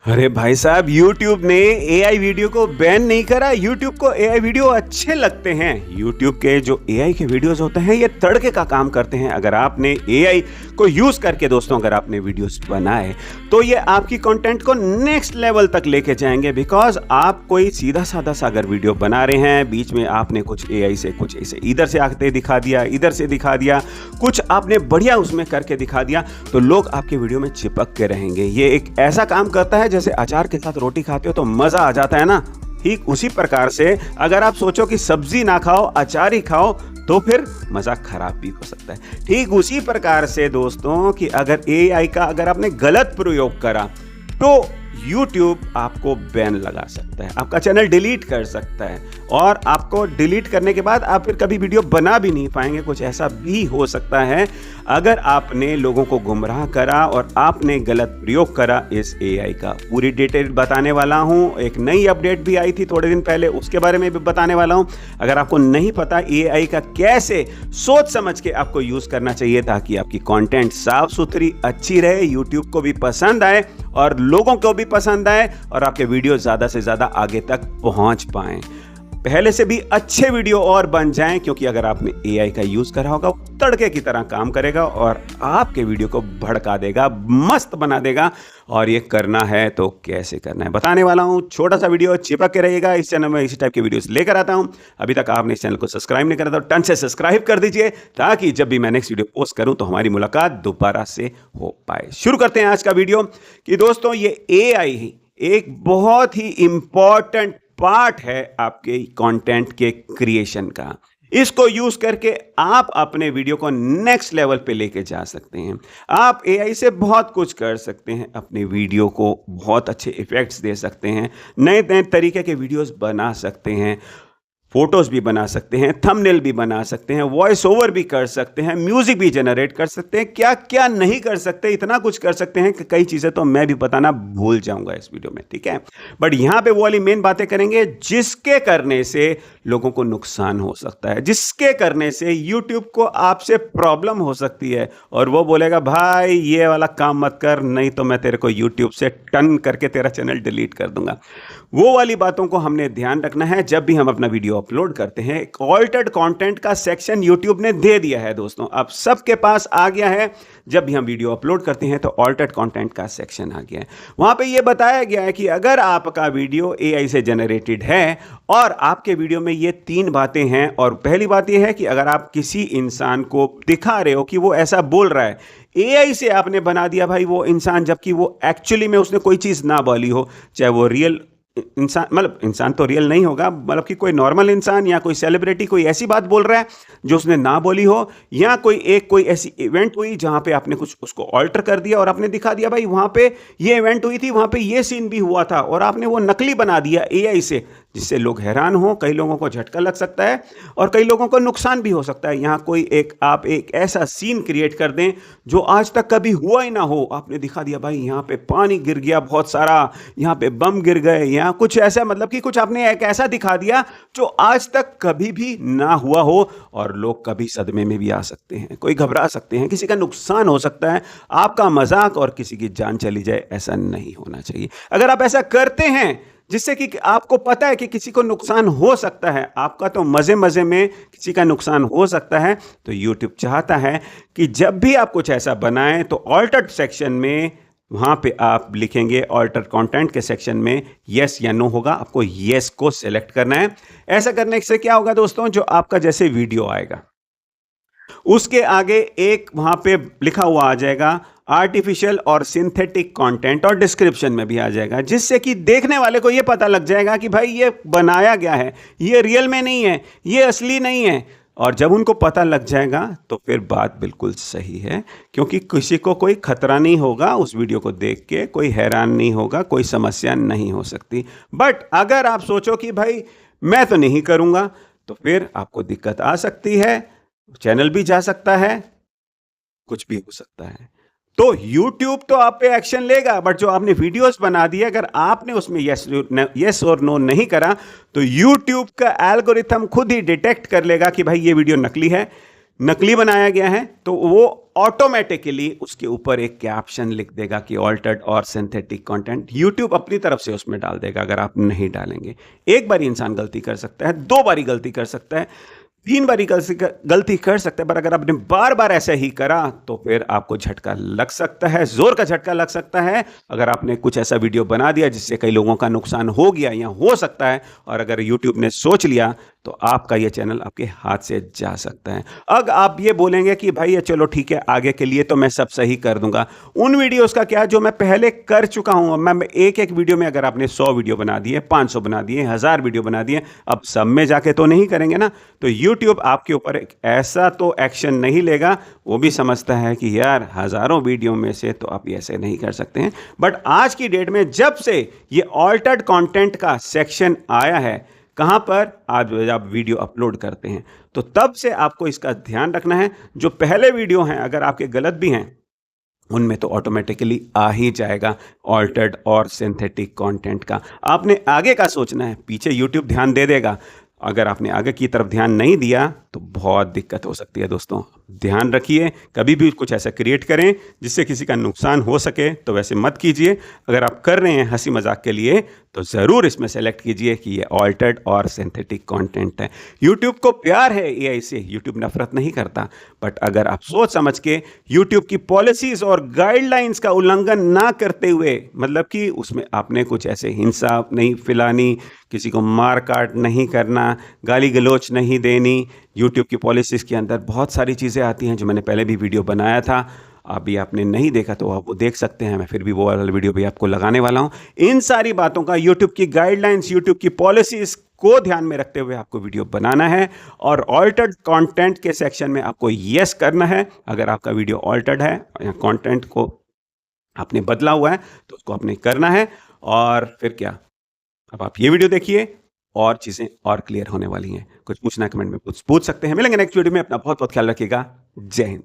अरे भाई साहब, YouTube ने AI वीडियो को बैन नहीं करा। YouTube को AI वीडियो अच्छे लगते हैं। YouTube के जो AI के वीडियोस होते हैं ये तड़के का काम करते हैं। अगर आपने AI को यूज करके दोस्तों अगर आपने वीडियोस बनाए तो ये आपकी कंटेंट को नेक्स्ट लेवल तक लेके जाएंगे। बिकॉज आप कोई सीधा साधा सा अगर वीडियो बना रहे हैं, बीच में आपने कुछ AI से कुछ ऐसे इधर से आते दिखा दिया, इधर से दिखा दिया, कुछ आपने बढ़िया उसमें करके दिखा दिया, तो लोग आपके वीडियो में चिपक के रहेंगे। ये एक ऐसा काम करता है जैसे अचार के साथ रोटी खाते हो तो मजा आ जाता है ना। ठीक उसी प्रकार से अगर आप सोचो कि सब्जी ना खाओ अचार ही खाओ तो फिर मजा खराब भी हो सकता है। ठीक उसी प्रकार से दोस्तों कि अगर AI का अगर आपने गलत प्रयोग करा तो YouTube आपको बैन लगा सकता है, आपका चैनल डिलीट कर सकता है, और आपको डिलीट करने के बाद आप फिर कभी वीडियो बना भी नहीं पाएंगे। कुछ ऐसा भी हो सकता है अगर आपने लोगों को गुमराह करा और आपने गलत प्रयोग करा इस AI का। पूरी डिटेल बताने वाला हूं। एक नई अपडेट भी आई थी थोड़े दिन पहले, उसके बारे में भी बताने वाला हूं। अगर आपको नहीं पता AI का कैसे सोच समझ के आपको यूज करना चाहिए ताकि आपकी कंटेंट साफ सुथरी अच्छी रहे, YouTube को भी पसंद आए और लोगों को भी पसंद आए और आपके वीडियो ज्यादा से ज्यादा आगे तक पहुंच पाएं, पहले से भी अच्छे वीडियो और बन जाएं। क्योंकि अगर आपने AI का यूज करा होगा तड़के की तरह काम करेगा और आपके वीडियो को भड़का देगा, मस्त बना देगा। और ये करना है तो कैसे करना है बताने वाला हूं। छोटा सा वीडियो, चिपक के रहिएगा। इस चैनल में इसी टाइप के वीडियोस लेकर आता हूं। अभी तक आपने इस चैनल को सब्सक्राइब नहीं करा तो टन से सब्सक्राइब कर दीजिए ताकि जब भी मैं नेक्स्ट वीडियो पोस्ट करूं तो हमारी मुलाकात दोबारा से हो पाए। शुरू करते हैं आज का वीडियो कि दोस्तों ये AI ही एक बहुत ही इंपॉर्टेंट पार्ट है आपके कंटेंट के क्रिएशन का। इसको यूज करके आप अपने वीडियो को नेक्स्ट लेवल पे लेके जा सकते हैं। आप AI से बहुत कुछ कर सकते हैं, अपने वीडियो को बहुत अच्छे इफेक्ट्स दे सकते हैं, नए नए तरीके के वीडियोस बना सकते हैं, फोटोज भी बना सकते हैं, थंबनेल भी बना सकते हैं, वॉइस ओवर भी कर सकते हैं, म्यूजिक भी जनरेट कर सकते हैं। क्या क्या नहीं कर सकते, इतना कुछ कर सकते हैं कि कई चीजें तो मैं भी बताना भूल जाऊंगा इस वीडियो में, ठीक है। बट यहां पे वो वाली मेन बातें करेंगे जिसके करने से लोगों को नुकसान हो सकता है, जिसके करने से YouTube को आपसे प्रॉब्लम हो सकती है और वो बोलेगा भाई ये वाला काम मत कर, नहीं तो मैं तेरे को YouTube से टर्न करके तेरा चैनल डिलीट कर दूंगा। वो वाली बातों को हमने ध्यान रखना है जब भी हम अपना वीडियो अपलोड करते हैं। एक ऑल्टर्ड कंटेंट का सेक्शन YouTube ने दे दिया है दोस्तों, अब सबके पास आ गया है। जब भी हम वीडियो अपलोड करते हैं तो ऑल्टर्ड कंटेंट का सेक्शन आ गया है। वहां पे ये बताया गया है कि अगर आपका वीडियो AI से जनरेटेड है और आपके वीडियो में ये 3 बातें हैं, और पहली बात ये है कि अगर आप किसी इंसान को दिखा रहे हो कि वो ऐसा बोल रहा है, AI से आपने बना दिया भाई वो इंसान, जबकि वो एक्चुअली में उसने कोई चीज ना बोली हो, चाहे वो रियल इंसान, मतलब इंसान तो रियल नहीं होगा, मतलब कि कोई नॉर्मल इंसान या कोई सेलिब्रिटी कोई ऐसी बात बोल रहा है जो उसने ना बोली हो, या कोई ऐसी इवेंट हुई जहां पे आपने कुछ उसको ऑल्टर कर दिया और आपने दिखा दिया भाई वहां पे ये इवेंट हुई थी, वहां पे ये सीन भी हुआ था, और आपने वो नकली बना दिया AI से, जिससे लोग हैरान हो, कई लोगों को झटका लग सकता है और कई लोगों को नुकसान भी हो सकता है। यहाँ आप एक ऐसा सीन क्रिएट कर दें जो आज तक कभी हुआ ही ना हो, आपने दिखा दिया भाई यहाँ पे पानी गिर गया बहुत सारा, यहाँ पे बम गिर गए, यहाँ कुछ ऐसा, मतलब कि कुछ आपने एक ऐसा दिखा दिया जो आज तक कभी भी ना हुआ हो, और लोग कभी सदमे में भी आ सकते हैं, कोई घबरा सकते हैं, किसी का नुकसान हो सकता है, आपका मजाक और किसी की जान चली जाए, ऐसा नहीं होना चाहिए। अगर आप ऐसा करते हैं जिससे कि आपको पता है कि किसी को नुकसान हो सकता है, आपका तो मजे मजे में किसी का नुकसान हो सकता है, तो YouTube चाहता है कि जब भी आप कुछ ऐसा बनाएं तो ऑल्टर्ड सेक्शन में वहां पे आप लिखेंगे, ऑल्टर्ड कंटेंट के सेक्शन में यस या नो होगा, आपको यस को सिलेक्ट करना है। ऐसा करने से क्या होगा दोस्तों, जो आपका जैसे वीडियो आएगा उसके आगे एक वहां पे लिखा हुआ आ जाएगा आर्टिफिशियल और सिंथेटिक कंटेंट, और डिस्क्रिप्शन में भी आ जाएगा, जिससे कि देखने वाले को यह पता लग जाएगा कि भाई ये बनाया गया है, ये रियल में नहीं है, ये असली नहीं है। और जब उनको पता लग जाएगा तो फिर बात बिल्कुल सही है, क्योंकि किसी को कोई खतरा नहीं होगा, उस वीडियो को देख के कोई हैरान नहीं होगा, कोई समस्या नहीं हो सकती। बट अगर आप सोचो कि भाई मैं तो नहीं करूंगा, तो फिर आपको दिक्कत आ सकती है, चैनल भी जा सकता है, कुछ भी हो सकता है। तो YouTube तो आप पे एक्शन लेगा, बट जो आपने वीडियोस बना दिए अगर आपने उसमें यस और नो नहीं करा तो YouTube का एल्गोरिथम खुद ही डिटेक्ट कर लेगा कि भाई ये वीडियो नकली है, नकली बनाया गया है तो वो ऑटोमेटिकली उसके ऊपर एक कैप्शन लिख देगा कि ऑल्टर्ड और सिंथेटिक कंटेंट। यूट्यूब अपनी तरफ से उसमें डाल देगा अगर आप नहीं डालेंगे। एक बार इंसान गलती कर सकता है, 2 बारी गलती कर सकता है, 3 बारी गलती कर सकता है, पर अगर आपने बार बार ऐसे ही करा तो फिर आपको झटका लग सकता है, जोर का झटका लग सकता है। अगर आपने कुछ ऐसा वीडियो बना दिया जिससे कई लोगों का नुकसान हो गया या हो सकता है, और अगर यूट्यूब ने सोच लिया तो आपका ये चैनल आपके हाथ से जा सकता है। अब आप ये बोलेंगे कि भाई ये चलो ठीक है, आगे के लिए तो मैं सब सही कर दूंगा। उन वीडियोस का क्या जो मैं पहले कर चुका हूं। मैं एक एक वीडियो में, अगर आपने 100 वीडियो बना दिए, 500 बना दिए, 1000 वीडियो बना दिए, अब सब में जाके तो नहीं करेंगे ना। तो यूट्यूब आपके ऊपर एक ऐसा तो एक्शन नहीं लेगा, वो भी समझता है कि यार हजारों वीडियो में से तो आप ऐसे नहीं कर सकते हैं। बट आज की डेट में जब से ये ऑल्टर्ड कंटेंट का सेक्शन आया है, कहां पर आज आप वीडियो अपलोड करते हैं, तो तब से आपको इसका ध्यान रखना है। जो पहले वीडियो हैं अगर आपके गलत भी हैं, उनमें तो ऑटोमेटिकली आ ही जाएगा ऑल्टर्ड और सिंथेटिक कंटेंट का। आपने आगे का सोचना है, पीछे यूट्यूब ध्यान दे देगा। अगर आपने आगे की तरफ ध्यान नहीं दिया तो बहुत दिक्कत हो सकती है। दोस्तों ध्यान रखिए, कभी भी कुछ ऐसा क्रिएट करें जिससे किसी का नुकसान हो सके तो वैसे मत कीजिए। अगर आप कर रहे हैं हंसी मजाक के लिए तो ज़रूर इसमें सेलेक्ट कीजिए कि ये ऑल्टर्ड और सिंथेटिक कंटेंट है। यूट्यूब को प्यार है एआई से, यूट्यूब नफरत नहीं करता। बट अगर आप सोच समझ के यूट्यूब की पॉलिसीज़ और गाइडलाइंस का उल्लंघन ना करते हुए, मतलब कि उसमें आपने कुछ ऐसे हिंसा नहीं फैलानी, किसी को मार काट नहीं करना, गाली गलौच नहीं देनी। यूट्यूब की पॉलिसीज़ के अंदर बहुत सारी चीज़ें आती हैं जो मैंने पहले भी वीडियो बनाया था। अभी आपने नहीं देखा तो आप वो देख सकते हैं, मैं फिर भी वो वाला वीडियो भी आपको लगाने वाला हूं। इन सारी बातों का, यूट्यूब की गाइडलाइंस, यूट्यूब की पॉलिसीज़ को ध्यान में रखते हुए आपको वीडियो बनाना है। और ऑल्टर्ड कंटेंट के सेक्शन में आपको यस करना है। अगर आपका वीडियो ऑल्टर्ड है या कंटेंट को आपने बदला हुआ है तो उसको आपने करना है। और फिर क्या, अब आप ये वीडियो देखिए और चीज़ें और क्लियर होने वाली हैं। कुछ पूछना है कमेंट में पूछ सकते हैं। मिलेंगे नेक्स्ट वीडियो में। अपना बहुत बहुत ख्याल रखिएगा। जय हिंद।